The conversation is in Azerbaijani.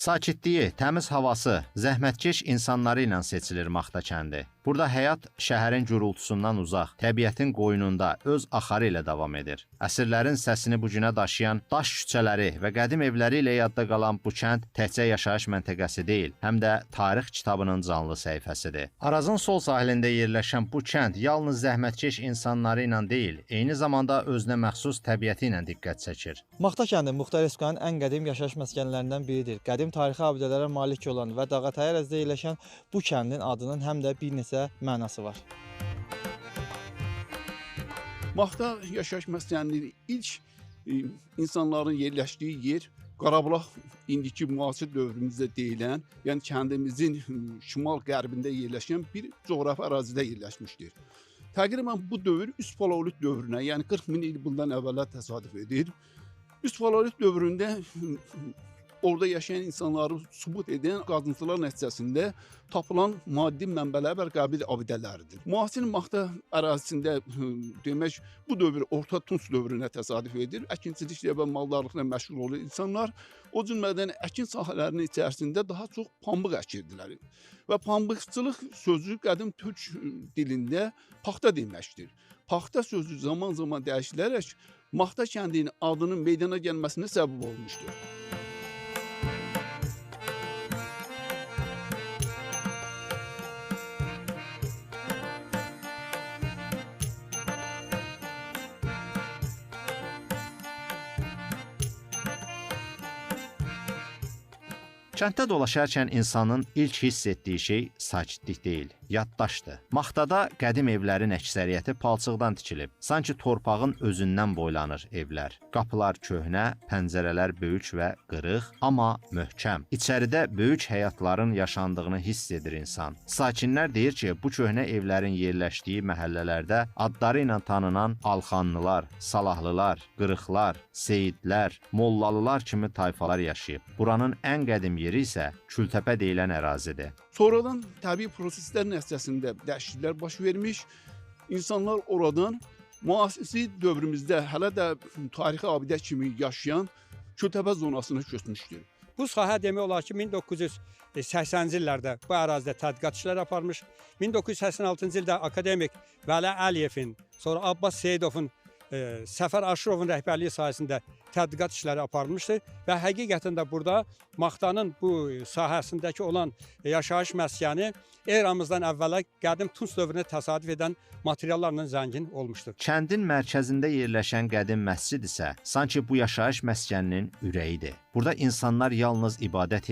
Sakitliyi, təmiz havası, zəhmətkeş insanları ilə seçilir Maxta kəndi. Burada həyat şəhərin gürültüsündən uzaq, təbiətin qoynunda öz axarı ilə davam edir. Əsrlərin səsini bu günə daşıyan daş küçələri və qədim evləri ilə yadda qalan bu kənd təkcə yaşayış məntəqəsi deyil, həm də tarix kitabının canlı səhifəsidir. Arazın sol sahilində yerləşən bu kənd yalnız zəhmətkeş insanları ilə deyil, eyni zamanda özünə məxsus təbiəti ilə diqqət çəkir. Maxta kəndi Muxtar Respublikanın ən qədim yaşayış məskənlərindən biridir. Qədim tarixi abidələrə malik olan və dağətəyi ərazidə yerləşən bu kəndin adının həm də bir neçə mənası var. Maxta yaşayış məskəninin ilk insanların yerləşdiyi yer Qarabağ indiki müasir dövrümüzdə deyilən, yəni kəndimizin şimal-qərbində yerləşən bir coğrafi ərazidə yerləşmişdir. Təqribən bu dövr üst paleolit dövrünə, yəni 40 min il bundan əvvələ təsadüf edir. Üst paleolit dövründə orada yaşayan insanları sübut edən qazıntılar nəticəsində tapılan maddi mənbələr və qəbil abidələridir. Müasir Maxta ərazisində demək bu dövr Orta Tunc dövrünə təsadüf edir. Əkinçiliklə və maldarlıqla məşğul olan insanlar o cümlədən əkin sahələrinin içərisində daha çox pambıq əkirdilər. Və pambıqçılıq sözü qədim türk dilində paxta deməkdir. Paxta sözü zaman-zaman dəyişilərək Maxta kəndinin adının meydana gəlməsinə səbəb olmuşdur. Kənddə dolaşarkən insanın ilk hiss etdiyi şey sakitlik deyil, yaddaşdır. Maxtada qədim evlərin əksəriyyəti palçıqdan tikilib. Sanki torpağın özündən boylanır evlər. Qapılar köhnə, pəncərələr böyük və qırıq, amma möhkəm. İçəridə böyük həyatların yaşandığını hiss edir insan. Sakinlər deyir ki, bu köhnə evlərin yerləşdiyi məhəllələrdə adları ilə tanınan Alxanlılar, Salahlılar, Qırıqlar, Seyidlər, Mollalılar kimi tayfalar yaşayıb. Buranın ən qədim yeri isə Kültəpə deyilən ərazidir. Sonradan təbii proseslər nəticəsində dəyişikliklər baş vermiş, insanlar oradan müasir dövrümüzdə hələ də tarixi abidə kimi yaşayan Kültəpə zonasına köçmüşdür. Bu sahə demək olar ki, 1980-ci illərdə bu ərazidə tədqiqat işləri aparmış. 1986-cı ildə akademik Vəli Əliyevin, sonra Abbas Seyidovun, Səfər Aşırovun rəhbərliyi sayəsində tədqiqat işləri aparılmışdır və həqiqətən də burada Maxtanın bu sahəsindəki olan yaşayış məskəni eramızdan əvvələ qədim Tunc dövrünə təsadüf edən materiallarla zəngin olmuşdur. Kəndin mərkəzində yerləşən qədim məscid isə sanki bu yaşayış məskəninin ürəyidir. Burada insanlar yalnız ibadət